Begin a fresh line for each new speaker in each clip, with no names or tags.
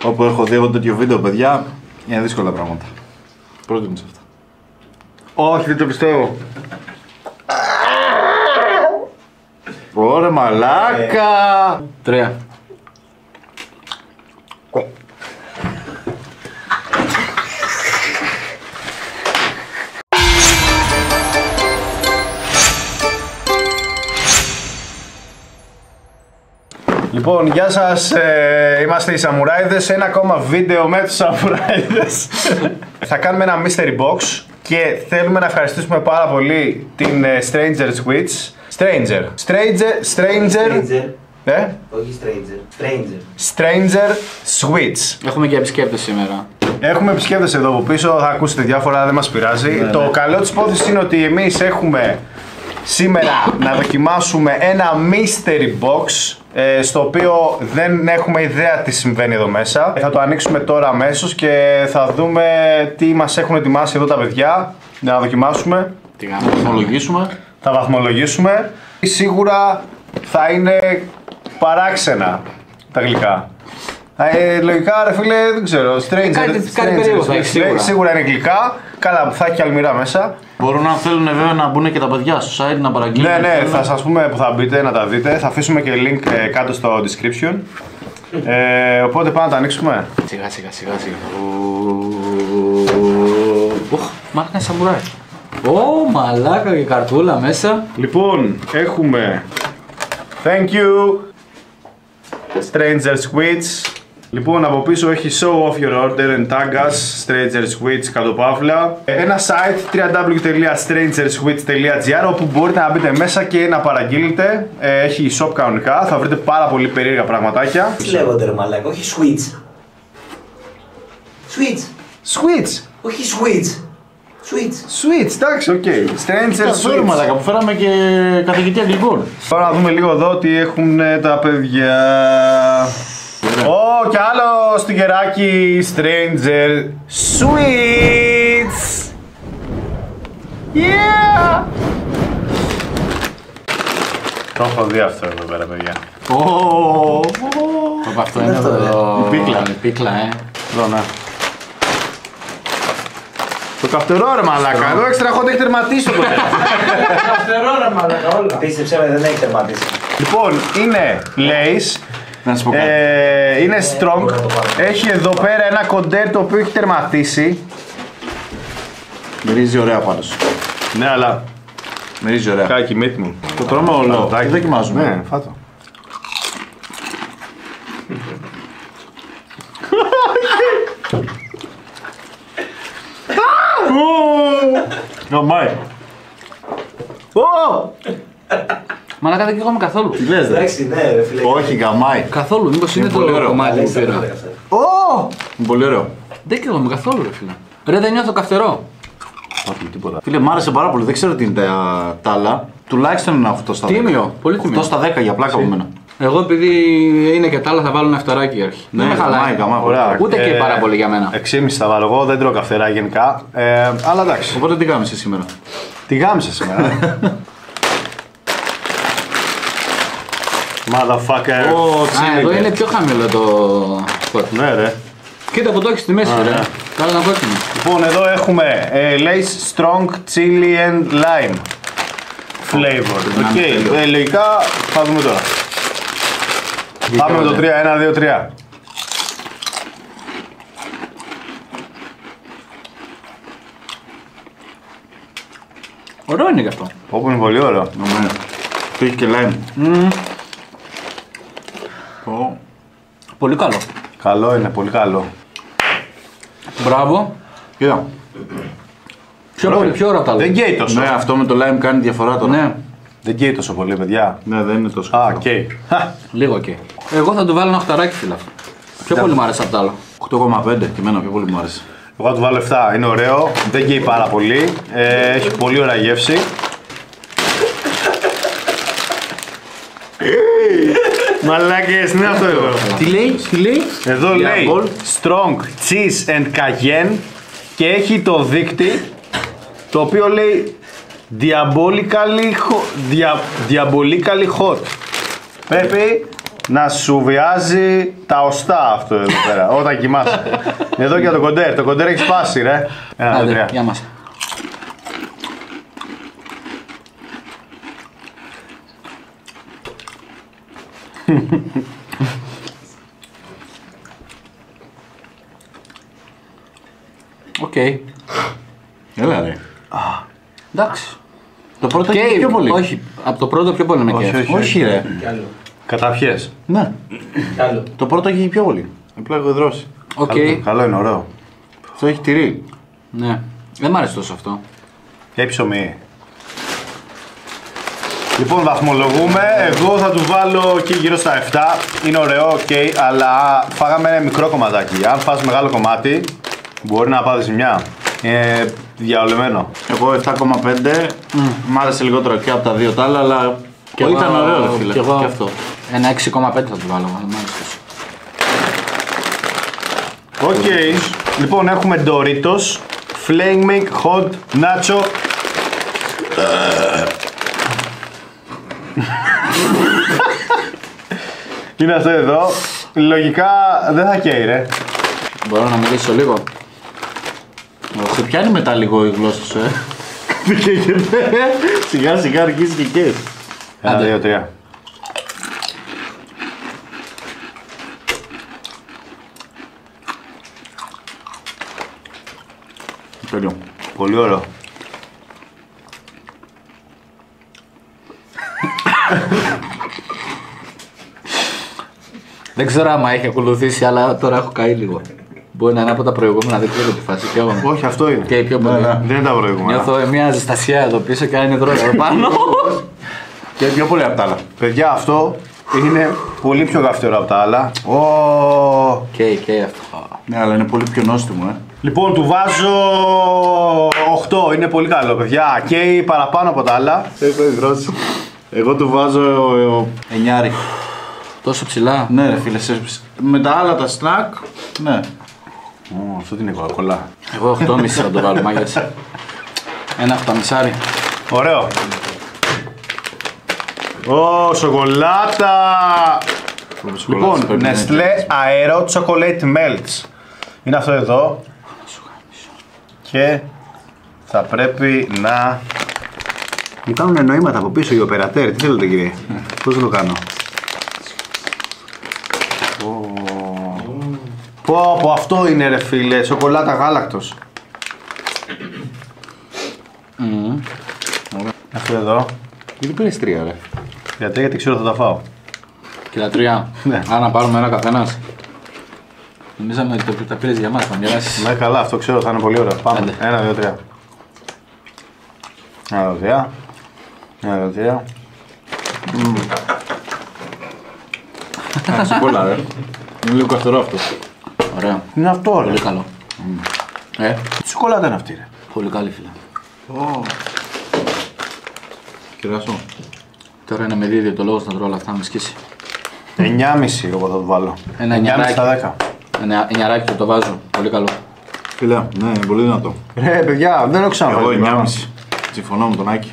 Όπου έχω δει εγώ τέτοιο βίντεο, παιδιά, είναι δύσκολα πράγματα. Πρότεινες αυτά.
Όχι, δεν το πιστεύω.
Ωραία μαλάκα!
3.
Λοιπόν, γεια σας, είμαστε οι Σαμουράιδες, ένα ακόμα βίντεο με τους Σαμουράιδες. Θα κάνουμε ένα mystery box και θέλουμε να ευχαριστήσουμε πάρα πολύ την Stranger Switch. Stranger.
Όχι
Stranger Switch.
Έχουμε και επισκέπτες σήμερα.
Έχουμε επισκέπτες εδώ από πίσω, θα ακούσετε διάφορα, δεν μας πειράζει. Το καλό της υπόθεσης είναι ότι εμείς έχουμε σήμερα να δοκιμάσουμε ένα mystery box, στο οποίο δεν έχουμε ιδέα τι συμβαίνει εδώ μέσα. Θα το ανοίξουμε τώρα αμέσως και θα δούμε τι μας έχουν ετοιμάσει εδώ τα παιδιά για να δοκιμάσουμε.
Τι κάνουμε, θα βαθμολογήσουμε.
Θα βαθμολογήσουμε. Σίγουρα θα είναι παράξενα τα γλυκά. Λογικά ρε φίλε, δεν ξέρω,
Κάτι περίεργο θα έχει
σίγουρα είναι γλυκά. Καλά, θα έχει αλμυρά μέσα.
Μπορούν αν θέλουν βέβαια να μπουν και τα παιδιά στο site να παραγγείλουν.
Ναι, θα σας πούμε που θα μπείτε να τα δείτε. Θα αφήσουμε και link κάτω στο description. Οπότε πάμε να τα ανοίξουμε.
Σιγά. Μάρκα είναι σαμουράι. Ω, μαλάκα και καρτούλα μέσα.
Λοιπόν, έχουμε Thank you Stranger Switch. Λοιπόν, από πίσω έχει show off your order and tag us Stranger Switch κατοπαύλα. Ένα site www.strangerswitch.gr όπου μπορείτε να μπείτε μέσα και να παραγγείλετε. Έχει shop κανονικά, θα βρείτε πάρα πολύ περίεργα πραγματάκια.
Τι λέγονται ρε μαλάκα, όχι switch.
Switch!
Όχι switch.
Switch, εντάξει, οκ. Stranger
Switch. Μαλάκα που φέραμε και καθηγητή αγγλικών.
Τώρα να δούμε λίγο εδώ τι έχουν τα παιδιά. Και άλλο στικεράκι Stranger Switch. Yeah! Το έχω δει αυτό εδώ πέρα, παιδιά.
Αυτό είναι το...
Η
πίκλα,
Εδώ, ναι. Το καυτερό ρε μαλάκα, εδώ έξτρα hot έχει τερματίσει το ποτέ.
Καυτερό ρε μαλάκα όλα. Πίστεψέ με, δεν έχει τερματίσει.
Λοιπόν, είναι Lays.
Να σου πω κάτι.
Είναι strong. Έχει εδώ πέρα ένα κοντέρ το οποίο έχει τερματίσει.
Μυρίζει ωραία πάντως.
Ναι, αλλά
Μυρίζει ωραία.
κάκι μύτη μου.
Το τρώμε όλο.
Δεν
δοκιμάζουμε.
Ναι, φάτο.
Γαμάει.
Μαλάκα δεν καίγομαι καθόλου.
Τι λες ρε.
Εντάξει, ναι ρε φίλε.
Όχι, γαμάει.
Καθόλου, μήπως είναι το κομμάτι που πήρα.
Είναι πολύ ωραίο.
Δεν καίγομαι καθόλου ρε φίλε. Ρε δεν νιώθω καυτερό.
Όχι, τίποτα. Φίλε, μ' άρεσε πάρα πολύ. Δεν ξέρω τι είναι τα άλλα. Τουλάχιστον είναι 8 στα 10.
Τίμιο, πολύ τίμιο.
8 στα 10 για πλάκα από μένα.
Εγώ επειδή είναι και τα άλλα θα βάλω ένα φταράκι αρχή.
Ναι,
δεν με χαλάει.
Ωραία.
Ούτε και πάρα πολύ για μένα.
6,5 θα βάλω εγώ, δεν τρώω καυτερά γενικά. Αλλά εντάξει.
Οπότε τι κάνεις εσύ σήμερα.
Τι γάμισα σήμερα. Motherfucker.
Εδώ είναι πιο χαμηλό το spot.
Ναι ρε.
Κοίτα που το έχει στη μέση ρε. Κάνε ένα κόκκινο.
Λοιπόν, εδώ έχουμε Lays Strong Chili and Lime Flavor. Οκ, λογικά θα δούμε τώρα. Πάμε με το 3, 1, 2, 3.
Ωραίο είναι και αυτό.
Όπου είναι πολύ ωραίο.
Το έχει και lime.
Πολύ καλό.
Καλό είναι, πολύ καλό.
Μπράβο.
Κοίτα.
Πιο ωραίο από τα άλλα.
Δεν καίει τόσο.
Ναι, αυτό με το lime κάνει διαφορά τώρα.
Ναι,
Δεν καίει τόσο πολύ, παιδιά.
Ναι, δεν είναι τόσο.
Α, καίει.
λίγο και. Εγώ θα του βάλω ένα οχταράκι φίλα. Πιο πολύ μου άρεσε από τα άλλα.
8,5 και εμένα πιο πολύ μου άρεσε.
Εγώ θα του βάλω 7. Είναι ωραίο. Δεν καίει πάρα πολύ. Έχει πολύ ωραία γεύση. Μαλάκες, είναι αυτό εδώ.
Τι λέει.
Εδώ λέει Strong Cheese and Cayenne και έχει το δείκτη το οποίο λέει Diabolically hot. Πρέπει να σου βιάζει τα οστά αυτό εδώ πέρα, όταν κοιμάσαι. Εδώ και το κοντέρ. Το κοντέρ έχει σπάσει, ρε. 1, 2, 3.
Γεια μας. Οκ.
Έλα ρε.
Εντάξει.
Το πρώτο έχει πιο πολύ.
Όχι, από το πρώτο πιο πολύ με
Όχι,
κέφι.
Όχι ρε.
Κι άλλο.
Καταπιές.
Ναι.
Κι άλλο.
Το πρώτο έχει πιο πολύ. Απλά έχω δρώσει.
Οκ.
Καλό είναι, ωραίο.
Αυτό έχει τυρί.
Ναι. Δεν μ' άρεσε τόσο αυτό.
Και ψωμί. Λοιπόν, βαθμολογούμε. Εγώ θα του βάλω εκεί γύρω στα 7. Είναι ωραίο, οκ, αλλά φάγαμε ένα μικρό κομματάκι. Αν φας μεγάλο κομμάτι, μπορεί να πάθει ζημιά. Είναι διαολεμένο.
Εγώ 7,5. Μ' άρεσε λιγότερο και από τα δύο τα άλλα, αλλά ήταν ωραίο ρε φίλε.
Και εγώ
Και αυτό.
ένα 6,5 θα του βάλω. Δεν μ' άρεσε τόσο.
Οκ. Λοιπόν, έχουμε Doritos Flaming Hot Nacho. Είναι αυτό εδώ. Λογικά δεν θα καίει, ρε.
Μπορώ να μιλήσω λίγο.
Σε πιάνει μετά λίγο η γλώσσα σου, Σιγά σιγά αρχίζει και καίς.
1, 2, 3.
Τέλειο.
Πολύ ωραίο.
Δεν ξέρω άμα έχει ακολουθήσει, αλλά τώρα έχω καεί λίγο. Μπορεί να είναι από τα προηγούμενα, δεν ξέρω τι φάση.
Όχι, αυτό είναι.
Και πιο πολύ.
Δεν είναι τα προηγούμενα.
Νιώθω μια ζεστασία εδώ πίσω και είναι δρόμο εδώ πάνω.
Και πιο πολύ από τα άλλα.
Παιδιά, αυτό είναι πολύ πιο γαυτερό από τα άλλα.
Και αυτό.
Ναι, αλλά είναι πολύ πιο νόστιμο,
Λοιπόν, του βάζω 8. Είναι πολύ καλό, παιδιά. Και παραπάνω από τα άλλα.
Έχω ιδρώσει. Εγώ του βάζω 9.
Τόσο ψηλά.
Ναι ρε φίλε, με τα άλλα τα snack, ναι.
Αυτό τι είναι κοκακόλα.
Εγώ 8,5 θα το βάλω, μάγκες. Ένα 8,5.
Ωραίο. Σοκολάτα. Λοιπόν, Nestlé Aero Chocolate Melts. Είναι αυτό εδώ. Και θα πρέπει να... Μου κάνουν νοήματα από πίσω οι οπερατέρ. Τι θέλετε κύριε. Πώς θα το κάνω. Πω, αυτό είναι ρε φίλε. Σοκολάτα γάλακτος. Αυτό εδώ.
Γιατί πήρες 3 ρε.
Γιατί ξέρω θα τα φάω.
Και τα 3.
Ναι.
Άρα να πάρουμε ένα καθένας. Νομίζαμε ότι τα πήρες για μας, να μοιράσεις.
Ναι, καλά, αυτό ξέρω θα είναι πολύ ωραίο. Πάμε.
Άντε.
1, 2, 3. 1, 2, 3. 1, 2, 3.
Σοκολά ρε. Είναι λίγο καθαρό αυτό.
Ωραία.
Είναι αυτό ρε.
Πολύ καλό.
Τι σοκολάτα είναι αυτή ρε.
Πολύ καλή φίλε.
Κυράσω.
Τώρα είναι με δίδυο το λόγος να τρώω όλα αυτά, να με σκίσει.
9,5 εγώ θα το βάλω.
Ένα
9,5
9
στα 10.
Ένα 9 το βάζω. Πολύ καλό.
Φίλε, ναι, είναι πολύ δυνατό.
Ρε παιδιά, δεν έχω ξαναφέρει.
Εγώ 9,5. Συμφωνώ με τον Άκη.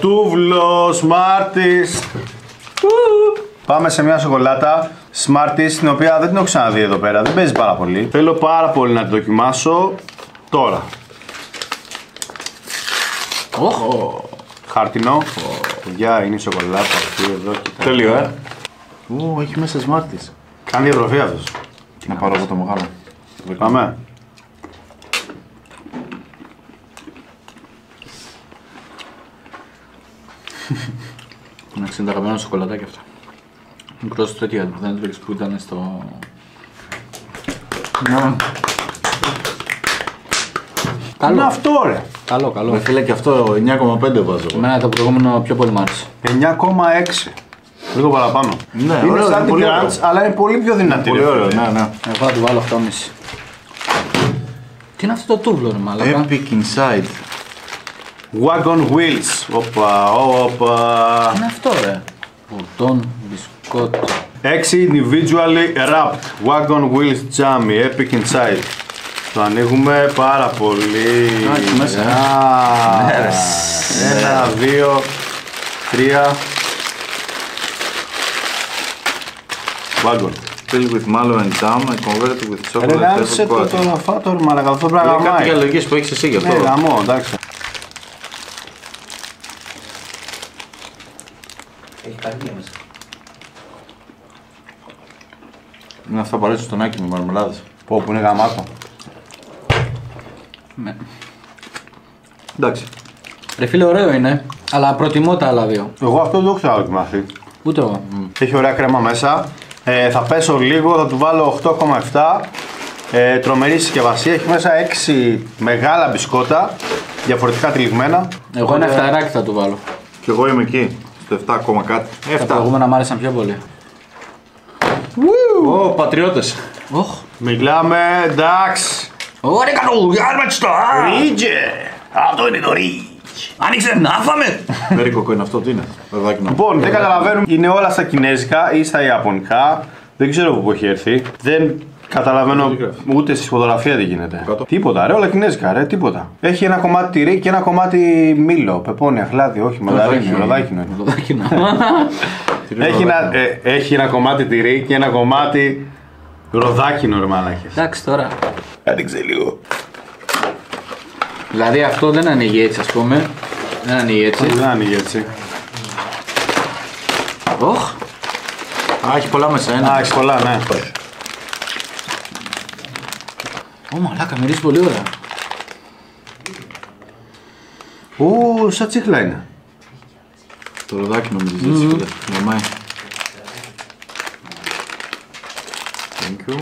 Τούβλο, Smarties. Πάμε σε μια σοκολάτα Smarties, την οποία δεν την έχω ξαναδεί εδώ πέρα. Δεν παίζει πάρα πολύ. Θέλω πάρα πολύ να την δοκιμάσω τώρα. Χαρτινό. Παιδιά, είναι η σοκολάτα αυτή εδώ.
Τέλειο, έχει μέσα Smarties.
Κάνει διατροφή αυτός.
Να πάρω εγώ το μεγάλο.
Πάμε.
Εντάξει, είναι τα αγαπημένα σοκολατάκια αυτά. Μικρός τέτοια, δεν το που ήταν στο...
Είναι αυτό ρε.
Καλό, καλό.
Με φίλε και αυτό 9,5 βάζω.
Εμένα το προηγούμενο πιο πολύ μ' άρεσε.
9,6. Λίγο παραπάνω.
Ναι,
Είναι
ωραίο,
σαν
είναι
την
πολύ
Crunch,
ωραίο.
αλλά είναι πολύ πιο δυνατή.
Πολύ
ρε
ωραίο,
φίλε.
ναι, ναι.
Εγώ θα του βάλω 8,5. Τι είναι αυτό το τούβλο ρε μαλάκα.
Epic Inside.
Wagon Wheels. Όπα, όπα.
Τι είναι αυτό ρε. Ποτόν, μπισκότο.
6 individually wrapped. Wagon Wheels Jammy. Epic Inside. Το ανοίγουμε πάρα πολύ.
έχει μέσα.
Ένα, δύο, τρία. Wagon.
Filled with mallow and jam and converted with chocolate.
Ρε γάμισε το φάτορ μαλάκα, αυτό πρέπει να
Λέει κάτι
γαμάει.
για λογικές που έχεις εσύ γι' αυτό.
Ναι, γαμό, εντάξει.
Έχει καρδιά μέσα.
Είναι αυτά που αρέσουν στον Άκη με μαρμελάδες.
Πω που είναι γαμάτο.
Ναι.
Εντάξει.
Ρε φίλε, ωραίο είναι, αλλά προτιμώ τα άλλα δύο.
Εγώ αυτό δεν το έχω ξαναδοκιμάσει.
Ούτε εγώ.
Έχει ωραία κρέμα μέσα. Θα πέσω λίγο, θα του βάλω 8,7. Τρομερή συσκευασία. Έχει μέσα 6 μεγάλα μπισκότα, διαφορετικά τυλιγμένα.
Εγώ ένα φταράκι θα του βάλω.
Και εγώ είμαι εκεί, στο 7 ακόμα κάτι.
Τα προηγούμενα μ' άρεσαν πιο πολύ.
Ω, πατριώτες.
Οχ.
Μιλάμε, εντάξει.
Ωραία, καλό, άρματστο.
Ρίτζε! Αυτό είναι το ρίτζε.
Άνοιξε, να φάμε.
Περίκοκο είναι αυτό, τι είναι. Βερδάκι
Λοιπόν, δεν καταλαβαίνουμε. Είναι όλα στα κινέζικα ή στα ιαπωνικά. Δεν ξέρω από πού έχει έρθει. Δεν καταλαβαίνω ούτε στη φωτογραφία τι γίνεται. Τίποτα, ρε, όλα κινέζικα, ρε, τίποτα. Έχει ένα κομμάτι τυρί και ένα κομμάτι μήλο. Πεπόνια, χλάδι, όχι, μανταρίνι, ροδάκινο. Έχει ένα κομμάτι τυρί και ένα κομμάτι ροδάκινο, ρε μαλάκες.
Εντάξει τώρα.
Άνοιξε λίγο.
Δηλαδή αυτό δεν ανοίγει έτσι, ας πούμε. Δεν ανοίγει έτσι.
Δεν άνοιγε έτσι.
Οχ.
Α, έχει πολλά μέσα, ένα.
Α, έχεις πολλά, ναι.
Ω, μαλάκα, μυρίζει πολύ ωραία.
Ω, σαν τσίχλα είναι.
Το ροδάκι νομίζεις έτσι, φίλε. Γαμάει. Thank you.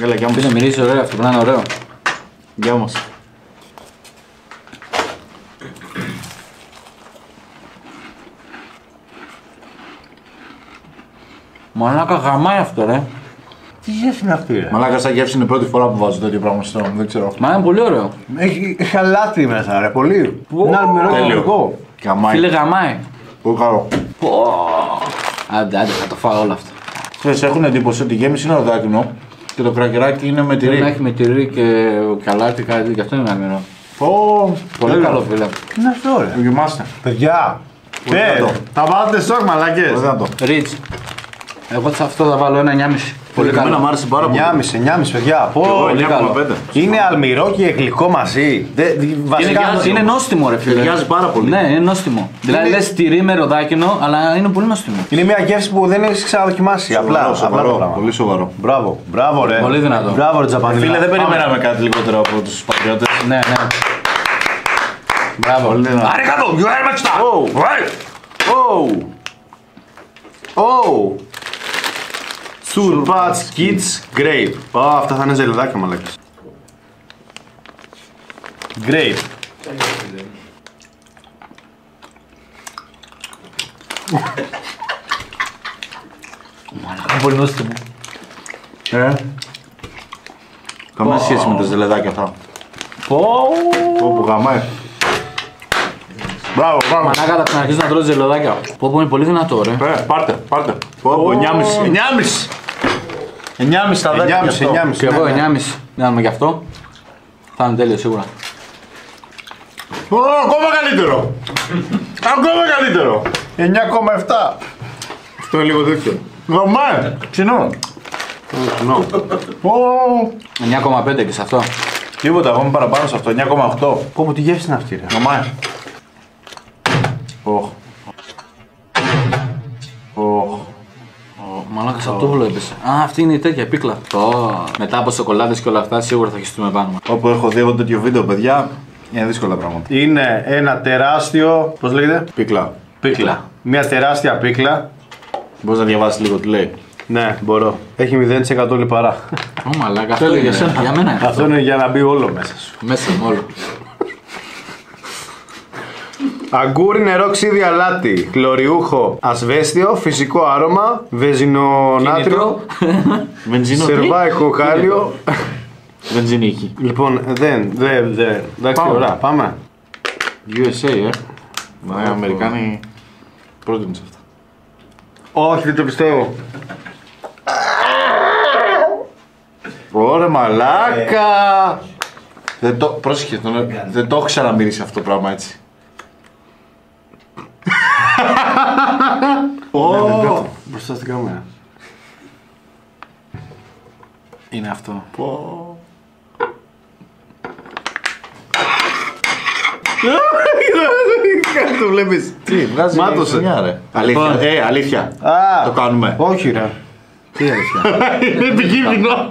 Έλα, γεια μας.
Φίλε, μυρίζει ωραία, αυτό πρέπει να είναι ωραίο.
Γεια μας.
Μαλάκα, γαμάει αυτό, ρε.
Τι γεύση είναι αυτή, ρε.
Μαλάκα, σαν γεύση είναι η πρώτη φορά που βάζω τέτοιο πράγμα στο στόμα, δεν ξέρω.
Μα είναι πολύ ωραίο.
Έχει αλάτι μέσα, ρε, πολύ. Είναι αλμυρό και γλυκό.
Γαμάει.
Φίλε, γαμάει.
Πολύ καλό.
Άντε, θα το φάω όλα αυτά.
Ξέρεις, έχουν εντύπωση ότι η γέμιση είναι ροδάκινο και το κρακεράκι είναι με
Πρέπει να
τυρί.
έχει με τυρί και καλάτι, κάτι, και αυτό είναι γαμμένο. Πολύ καλό, φίλε.
Τι είναι αυτό, ρε.
Δοκιμάστε.
Παιδιά, θα βάλετε σοκ, μαλακές.
Πώς να το.
Ριτς. Εγώ σε αυτό θα βάλω ένα 9,5. Πολύ
Εμένα μου
καλό.
άρεσε πάρα πολύ.
9,5 παιδιά. Πω,
Εγώ
πολύ καλό.
9,5.
είναι αλμυρό και γλυκό μαζί. Βασικά,
Είναι νόστιμο, ρε φίλε.
Ταιριάζει πάρα πολύ.
Ναι, είναι νόστιμο. Δηλαδή λες τυρί με ροδάκινο, αλλά είναι πολύ νόστιμο.
είναι μια γεύση που δεν έχεις ξαναδοκιμάσει. Απλά το
Σοβαρό,
πράγμα.
πολύ σοβαρό.
Μπράβο, μπράβο, ρε.
Πολύ δυνατό.
Μπράβο, ρε Τζαπανίλα.
Φίλε, δεν
Πάμε.
περιμέναμε κάτι λιγότερο από τους πατριώτες.
Ναι, ναι. Μπράβο.
Πολύ δυνατό.
Αριγκάτο, γιουέρματστα.
Oh! Surpatch Kids Grape. Αυτά θα είναι ζελεδάκια, μαλάκες. Grape.
Είναι πολύ νόστιμο.
Καμία σχέση με τα ζελεδάκια αυτά. Όπου γαμάει. Μπράβο, μπράβο.
Μανάκα θα ξαναρχίσω να τρώω ζελοδάκια. Πω είναι πολύ δυνατό, ρε.
Πάρτε, πάρτε. Πω, 9,5. 9,5. 9,5 τα 10.
9,5.
Και εγώ 9,5. Δεν είμαι γι' αυτό. Θα είναι τέλειο σίγουρα.
Ακόμα καλύτερο. Ακόμα καλύτερο.
9,7.
Αυτό είναι λίγο τέτοιο. Γαμάει. Ψινό.
9,5 και σε αυτό.
Τίποτα, εγώ είμαι παραπάνω σε αυτό. 9,8.
Πω, τι γεύση είναι αυτή, ρε.
Γαμάει.
Μαλάκα σαν τούβλο έπεσε. Α, αυτή είναι η τέτοια πίκλα. Μετά από σοκολάτες και όλα αυτά σίγουρα θα χυστούμε πάνω μας.
Όπου έχω δει εγώ τέτοιο βίντεο, παιδιά, είναι δύσκολα πράγματα.
Είναι ένα τεράστιο. Πώς λέγεται?
Πίκλα.
Πίκλα. Μια τεράστια πίκλα.
Μπορείς να διαβάσεις λίγο τι λέει.
Ναι, μπορώ. Έχει 0% λιπαρά.
Ω μαλάκα, αυτό έλεγε εσένα. Για μένα είναι
Αυτό είναι για να μπει όλο μέσα σου.
Μέσα μου όλο.
Αγκούρι, νερό, ξύδι, αλάτι, χλωριούχο, ασβέστιο, φυσικό άρωμα, βεζινονάτριο,
Βενζίνο.
σερβάικο κάλιο.
Βενζινίκι.
Λοιπόν, δεν. Εντάξει,
Πάμε.
ωραία, πάμε.
USA, οι Αμερικάνοι πρότεινε σε αυτά.
Όχι, δεν το πιστεύω.
Ωραία, μαλάκα! Πρόσεχε, δεν το έχω ξαναμυρίσει αυτό το πράγμα έτσι.
Μπροστά στην κάμερα.
Είναι αυτό.
Κάτι το βλέπεις.
Τι, βγάζει
Μάτωσε.
χρονιά, ρε.
Αλήθεια. Αλήθεια. Το κάνουμε.
Όχι ρε.
Τι αλήθεια.
Είναι επικίνδυνο.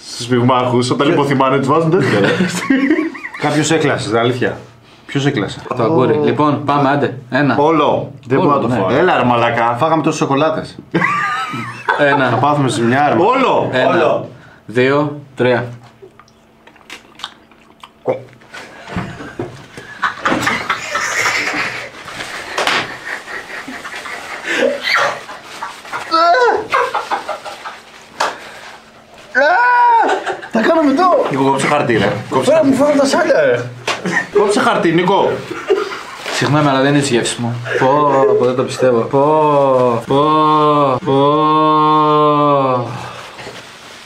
Στους πυγμάχους, όταν υποθυμάνε τους βάζουν τέτοια.
Κάποιος έκλασε, αλήθεια. Ποιος έκλασε?
Το αγκούρι. Λοιπόν, πάμε, άντε. Ένα.
Όλο.
Δεν μπορώ να το
ναι.
φάω.
Έλα ρε μαλακά.
Φάγαμε τόσες σοκολάτες. Θα
Ένα.
πάθουμε ζημιά ρε.
Όλο.
Ένα. 2, 3.
Τα κάναμε εδώ.
Νίκο, κόψε χαρτί ρε.
Τώρα μου φάγαμε τα σάλια ρε.
Κόψε χαρτί, Νίκο.
Συγγνώμη, αλλά δεν είναι γεύσιμο. Πω, δεν το πιστεύω. Πω.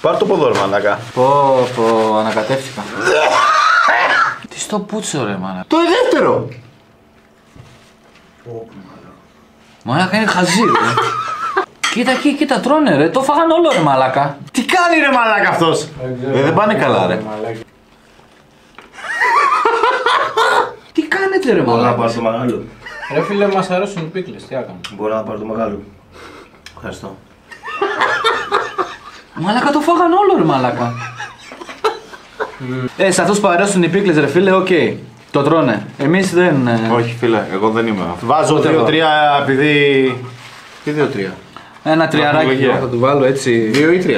Πάρ' το ποδόρ μαλάκα.
Πω, ανακατεύτηκα. Τι στο πούτσο ρε μάνα.
Το δεύτερο.
Μαλάκα είναι χαζί ρε. Κοίτα εκεί, κοίτα τρώνε ρε. Το φάγαν όλο ρε μαλάκα.
Τι κάνει ρε μαλάκα αυτός. Δεν πάνε καλά ρε.
Τι κάνετε ρε
Μπορώ να
μαλάκα.
πάρω το μεγάλο.
Ρε φίλε, μας αρέσουν οι πίκλες, τι έκανα.
Μπορώ να πάρω το μεγάλο. Ευχαριστώ.
Μαλάκα το φάγαν όλο ρε μαλάκα. Σε αυτούς που αρέσουν οι πίκλες ρε φίλε, οκ. Το τρώνε. Εμείς δεν...
Όχι φίλε, εγώ δεν είμαι αυτό.
Βάζω 2-3 επειδή...
Τι 2-3.
Ένα τριαράκι
Βαθμολογία.
θα του βάλω έτσι.
2 ή 3.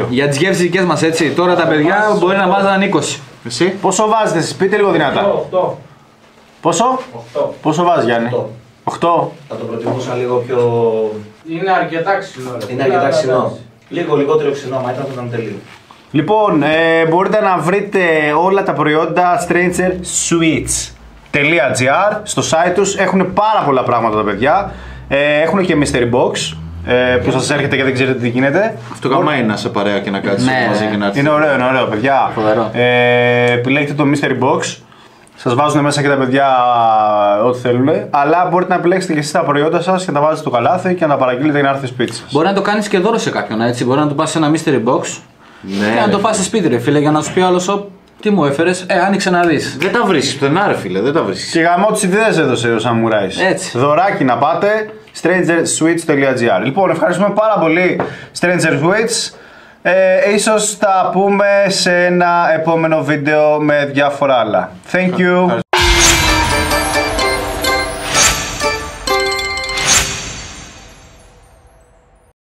2-2.
Για τις γεύσεις δικές μας έτσι. Τώρα τα παιδιά μπορεί να βάζαν 20.
Εσύ.
Πόσο βάζετε εσείς, πείτε λίγο δυνατά.
8.
Πόσο?
8.
Πόσο βάζεις Γιάννη?
8.
8.
Θα το προτιμούσα λίγο πιο.
Είναι αρκετά ξινό ρε.
Είναι αρκετά ξινό. Λίγο λιγότερο ξινό, μα ήταν το τέλειο.
Λοιπόν, μπορείτε να βρείτε όλα τα προϊόντα strangersweets.gr στο site τους. Έχουν πάρα πολλά πράγματα τα παιδιά. Έχουν και mystery box που σας έρχεται και δεν ξέρετε τι γίνεται.
Αυτό καμά είναι να σε παρέα και να κάτσεις
Ναι,
μαζί και να έρθεις.
Είναι ωραίο παιδιά.
Φοβερό.
Επιλέγετε το mystery box. Σας βάζουν μέσα και τα παιδιά ό,τι θέλουν. Αλλά μπορείτε να επιλέξετε και εσείς τα προϊόντα σας και να τα βάζετε στο καλάθι και να τα παραγγείλετε για να έρθει σπίτι σας.
Μπορεί να το κάνεις και δώρο σε κάποιον έτσι. Μπορεί να του πας σε ένα mystery box
Ναι,
και να
ρε.
το πας σε σπίτι ρε φίλε για να σου πει άλλο τι μου έφερες. Άνοιξε να δεις.
Δεν τα βρίσκεις πουθενά ρε φίλε, δεν τα βρίσκεις.
Και γαμώ τις ιδέες έδωσε ο Σαμουράης.
Έτσι.
Δωράκι να πάτε, strangersweets.gr. Λοιπόν, ευχαριστούμε πάρα πολύ Stranger Sweets. Ίσως τα πούμε σε ένα επόμενο βίντεο με διάφορα άλλα. Thank you.